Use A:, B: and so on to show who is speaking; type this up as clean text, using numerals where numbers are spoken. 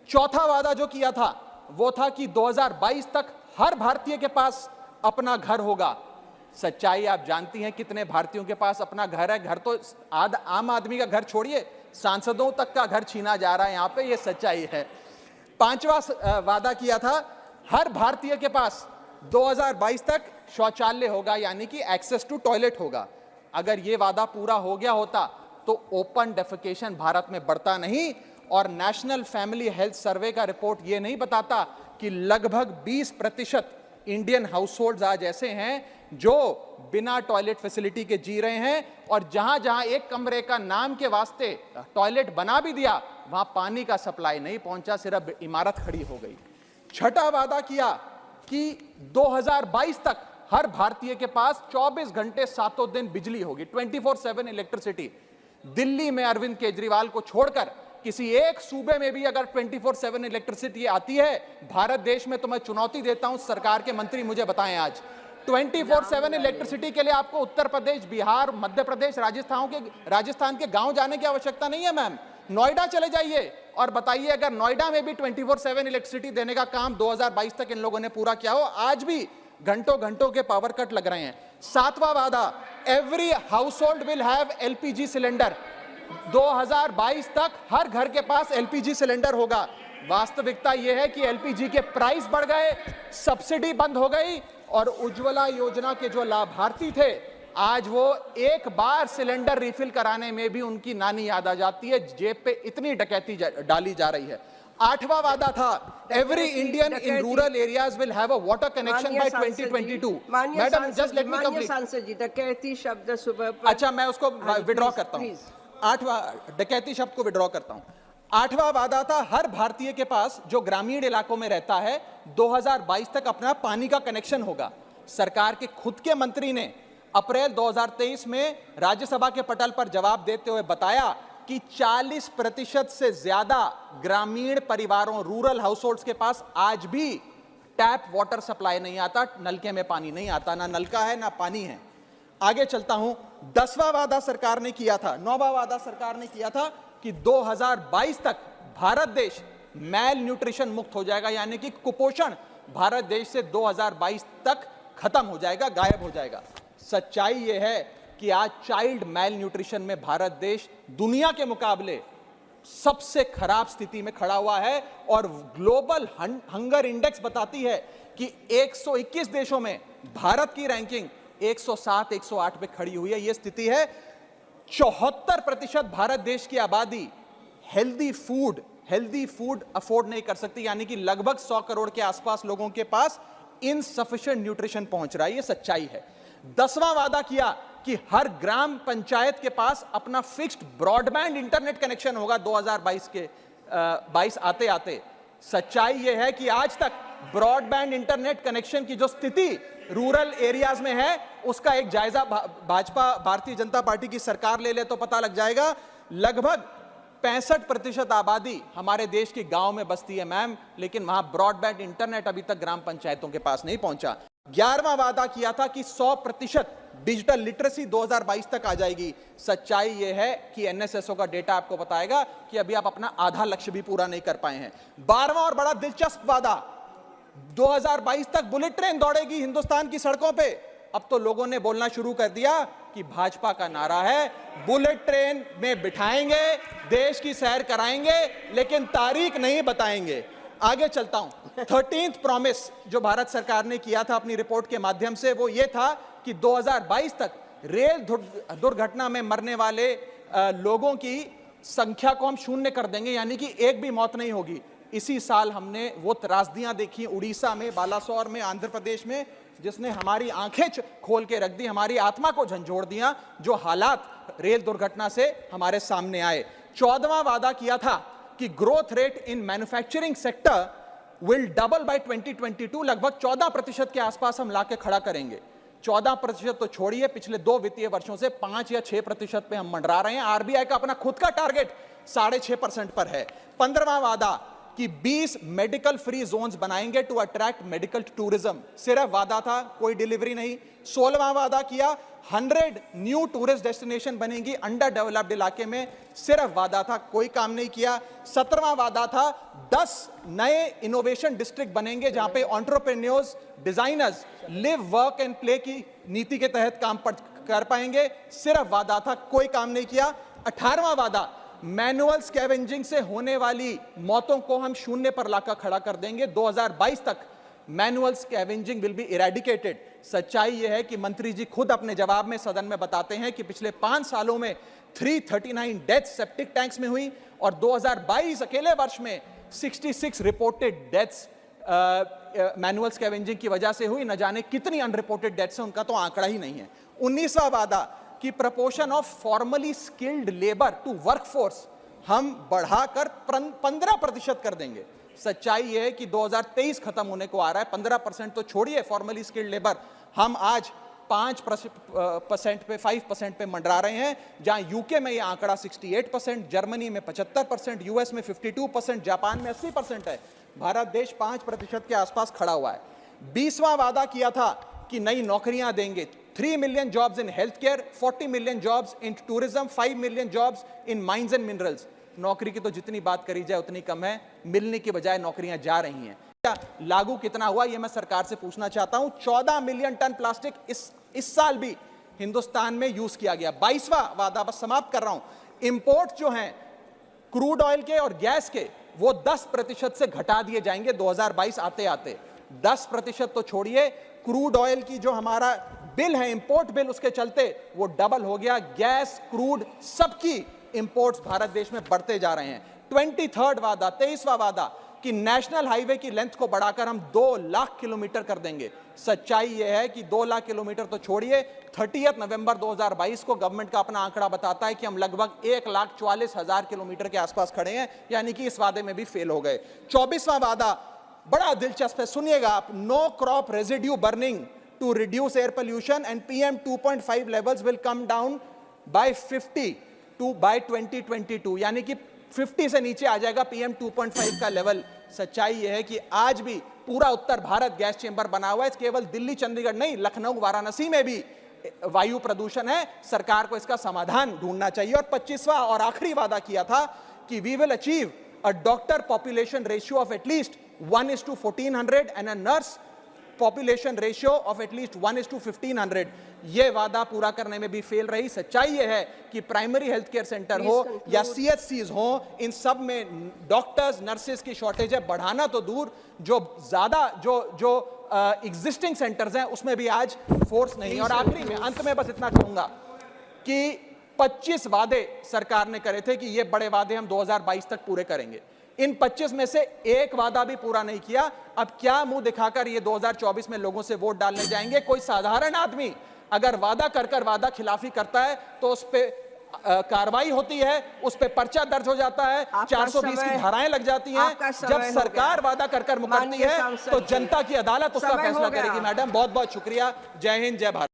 A: चौथा वादा जो किया था वो था कि 2022 तक हर भारतीय के पास अपना घर होगा। सच्चाई आप जानती हैं कितने भारतीयों के पास अपना घर है। घर तो आम आदमी का घर छोड़िए, सांसदों तक का घर छीना जा रहा है यहां पे, ये सच्चाई है। पांचवा वादा किया था हर भारतीय के पास 2022 तक शौचालय होगा, यानी कि एक्सेस टू टॉयलेट होगा। अगर ये वादा पूरा हो गया होता तो ओपन डेफिकेशन भारत में बढ़ता नहीं, और नेशनल फैमिली हेल्थ सर्वे का रिपोर्ट ये नहीं बताता कि लगभग 20% इंडियन हाउसहोल्ड्स आज ऐसे हैं जो बिना टॉयलेट फैसिलिटी के जी रहे हैं, और जहां जहां एक कमरे का नाम के वास्ते टॉयलेट बना भी दिया वहां पानी का सप्लाई नहीं पहुंचा, सिर्फ इमारत खड़ी हो गई। छठा वादा किया कि 2022 तक हर भारतीय के पास 24 घंटे सातों दिन बिजली होगी, 24/7 इलेक्ट्रिसिटी। दिल्ली में अरविंद केजरीवाल को छोड़कर किसी एक सूबे में भी अगर 24/7 इलेक्ट्रिसिटी आती है भारत देश में, तो मैं चुनौती देता हूं सरकार के मंत्री मुझे बताएं आज 24/7 इलेक्ट्रिसिटी के लिए आपको उत्तर प्रदेश, बिहार, मध्य प्रदेश, राजस्थान के गांव जाने की आवश्यकता नहीं है मैम। नोएडा चले जाइए और बताइए अगर नोएडा में भी 24/7 इलेक्ट्रिसिटी देने का काम 2022 तक इन लोगों ने पूरा किया हो, आज भी घंटों घंटों के पावर कट लग रहे हैं। सातवां वादा, every household will have LPG cylinder. 2022 तक हर घर के पास एलपीजी सिलेंडर होगा। वास्तविकता यह है कि एलपीजी के प्राइस बढ़ गए, सब्सिडी बंद हो गई, और उज्ज्वला योजना के जो लाभार्थी थे आज वो एक बार सिलेंडर रिफिल कराने में भी उनकी नानी याद आ जाती है, जेब पे इतनी डकैती डाली जा रही है। आठवां वादा था every Indian in rural areas will have a water connection by 2022। Madam just let me complete.
B: सांसद जी, डकैती शब्द सुबह
A: अच्छा मैं उसको विड्रॉ करता हूं। आठवां डकैती शब्द को विड्रॉ करता हूं। आठवां वादा था हर भारतीय के पास जो ग्रामीण इलाकों में रहता है 2022 तक अपना पानी का कनेक्शन होगा। सरकार के खुद के मंत्री ने अप्रैल 2023 में राज्यसभा के पटल पर जवाब देते हुए बताया कि 40% से ज्यादा ग्रामीण परिवारों, रूरल हाउसहोल्ड्स के पास आज भी टैप वाटर सप्लाई नहीं आता, नलके में पानी नहीं आता, ना नलका है ना पानी है। आगे चलता हूं। 10वां वादा सरकार ने किया था, 9वां वादा सरकार ने किया था कि 2022 तक भारत देश मैल न्यूट्रिशन मुक्त हो जाएगा, यानी कि कुपोषण भारत देश से 2022 तक खत्म हो जाएगा, गायब हो जाएगा। सच्चाई यह है कि आज चाइल्ड मैल न्यूट्रिशन में भारत देश दुनिया के मुकाबले सबसे खराब स्थिति में खड़ा हुआ है, और ग्लोबल हंगर इंडेक्स बताती है कि 121 देशों में भारत की रैंकिंग 107, 108 पे खड़ी हुई है। यह स्थिति है। 74% भारत देश की आबादी हेल्दी फूड अफोर्ड नहीं कर सकती, यानी कि लगभग 100 करोड़ के आसपास लोगों के पास इनसफिशिएंट न्यूट्रिशन पहुंच रहा है। यह सच्चाई है। 10वां वादा किया कि हर ग्राम पंचायत के पास अपना फिक्स्ड ब्रॉडबैंड इंटरनेट कनेक्शन होगा 2022 आते आते। सच्चाई यह है कि आज तक ब्रॉडबैंड इंटरनेट कनेक्शन की जो स्थिति रूरल एरियाज में है उसका एक जायजा भाजपा, भारतीय जनता पार्टी की सरकार ले ले तो पता लग जाएगा। लगभग 65% आबादी हमारे देश के गांव में बसती है मैम, लेकिन वहां ब्रॉडबैंड इंटरनेट अभी तक ग्राम पंचायतों के पास नहीं पहुंचा। 11वां वादा किया था कि 100% डिजिटल लिटरेसी 2022 तक आ जाएगी। सच्चाई यह है कि एनएसएसओ का डेटा आपको बताएगा कि अभी आप अपना आधा लक्ष्य भी पूरा नहीं कर पाए हैं। 12वां और बड़ा दिलचस्प वादा, 2022 तक बुलेट ट्रेन दौड़ेगी हिंदुस्तान की सड़कों पे। अब तो लोगों ने बोलना शुरू कर दिया कि भाजपा का नारा है बुलेट ट्रेन में बिठाएंगे, देश की सैर कराएंगे, लेकिन तारीख नहीं बताएंगे। आगे चलता हूं। 13th प्रॉमिस जो भारत सरकार ने किया था अपनी रिपोर्ट के माध्यम से, वो ये था कि 2022 तक रेल दुर्घटना में मरने वाले लोगों की संख्या को हम शून्य कर देंगे, यानी कि एक भी मौत नहीं होगी। इसी साल हमने वो त्रासदियां देखी उड़ीसा में, बालासोर में, आंध्र प्रदेश में, जिसने हमारी आंखें खोल के रख दी, हमारी आत्मा को झंझोड़ दिया, जो हालात रेल दुर्घटना से हमारे सामने आए। 14वां वादा किया था कि growth rate in manufacturing sector will double by 2022। लगभग 14% के आसपास हम लाके खड़ा करेंगे। 14% तो छोड़िए, पिछले 2 वित्तीय वर्षों से 5 या 6% पे हम मंडरा रहे हैं। आरबीआई का अपना खुद का टारगेट 6.5% पर है। 15वां वादा कि 20 मेडिकल फ्री जोन्स बनाएंगे टू अट्रैक्ट मेडिकल टूरिज्म। सिर्फ वादा था, कोई डिलीवरी नहीं। 16वां वादा किया 100 न्यू टूरिस्ट डेस्टिनेशन बनेंगी अंडर डेवलप्ड इलाके में। सिर्फ वादा था, कोई काम नहीं किया। 17वां वादा था 10 नए इनोवेशन डिस्ट्रिक्ट बनेंगे जहां पे entrepreneurs, designers live work and play की नीति के तहत काम कर पाएंगे। सिर्फ वादा था, कोई काम नहीं किया। 18वां वादा, मैनुअल स्कैवेंजिंग से होने वाली मौतों को हम शून्य पर लाकर खड़ा कर देंगे। 2022 तक manual scavenging will be eradicated. सच्चाई यह है कि मंत्री जी खुद अपने जवाब में सदन में बताते हैं कि पिछले 5 सालों में 339 डेथ्स सेप्टिक टैंक्स में हुई और 2022 अकेले वर्ष में 66 रिपोर्टेड डेथ्स मैनुअल स्कैवेंजिंग की वजह से हुई। न जाने कितनी अनरिपोर्टेड डेथ्स हैं, उनका तो आंकड़ा ही नहीं है। 19वां वादा कि proportion of formally skilled labour to workforce हम बढ़ाकर 15% कर देंगे। सच्चाई यह है कि 2023 खत्म होने को आ रहा है, 15% तो छोड़िए फॉर्मली स्किल्ड लेबर, हम आज 5% पे 5% पे मंडरा रहे हैं। जहां यूके में यह आंकड़ा 68%, जर्मनी में 75%, यूएस में 52%, जापान में 80% है। भारत देश 5% के आसपास खड़ा हुआ है। 20वां वादा किया था कि नई नौकरियां देंगे। 3 million jobs in health care, 40 million jobs in tourism, 5 million jobs in mines and minerals. नौकरी की तो जितनी बात करी जाए उतनी कम है, मिलने की बजाय नौकरियां जा रही हैं। लागू कितना हुआ यह मैं सरकार से पूछना चाहता हूं। 14 मिलियन टन प्लास्टिक इस साल भी हिंदुस्तान में यूज किया गया। 22वां वादा, बस समाप्त कर रहा हूं, इंपोर्ट जो हैं क्रूड ऑयल के और गैस के वो 10% से घटा दिए जाएंगे 2022 आते आते। 10% तो छोड़िए, क्रूड ऑयल की जो हमारा बिल है, इंपोर्ट बिल, उसके चलते वो डबल हो गया। गैस, क्रूड, सबकी इंपोर्ट्स भारत देश में बढ़ते जा रहे हैं। 23वां वादा, 23वां वादा कि नेशनल हाईवे की लेंथ को बढ़ाकर हम 2 लाख किलोमीटर कर देंगे। सच्चाई यह है कि 2 लाख किलोमीटर तो छोड़िए, 30 नवंबर 2022 को गवर्नमेंट का अपना आंकड़ा बताता है कि हम लगभग 1,44,000 किलोमीटर के आसपास खड़े हैं, यानी कि इस वादे में भी फेल हो गए। 24वां वादा बड़ा दिलचस्प है, सुनिएगा आप, no crop residue burning to reduce air pollution and PM 2.5 levels will come down by 50 by 2022, यानी कि 50 से नीचे आ जाएगा PM 2.5 का लेवल। सच्चाई यह है कि आज भी पूरा उत्तर भारत गैस चेंबर बना हुआ है। केवल दिल्ली, चंडीगढ़ नहीं, लखनऊ, वाराणसी में भी वायु प्रदूषण है। सरकार को इसका समाधान ढूंढना चाहिए। और 25वां और आखिरी वादा किया था कि we will achieve a doctor population ratio of at least 1:1400 and a nurse population ratio of at least 1:1500। यह वादा पूरा करने में भी फेल रही। सच्चाई यह है कि प्राइमरी हेल्थ केयर सेंटर हो या CHCs हो, इन सब में डॉक्टर्स, नर्सेस की शॉर्टेज है। बढ़ाना तो दूर, जो ज्यादा जो एग्जिस्टिंग सेंटर्स हैं उसमें भी आज फोर्स नहीं। और आखिरी में, अंत में बस इतना कहूंगा कि 25 वादे सरकार ने करे थे कि ये बड़े वादे हम 2022 तक पूरे करेंगे। इन 25 में से एक वादा भी पूरा नहीं किया। अब क्या मुंह दिखाकर ये 2024 में लोगों से वोट डालने जाएंगे? कोई साधारण आदमी अगर वादा कर वादा खिलाफी करता है तो उस पे कार्रवाई होती है, उस पे पर्चा दर्ज हो जाता है, 420 की धाराएं लग जाती हैं। जब सरकार वादा कर मुकरती है तो जनता की अदालत उसका फैसला करेगी। मैडम, बहुत बहुत शुक्रिया। जय हिंद, जय भारत।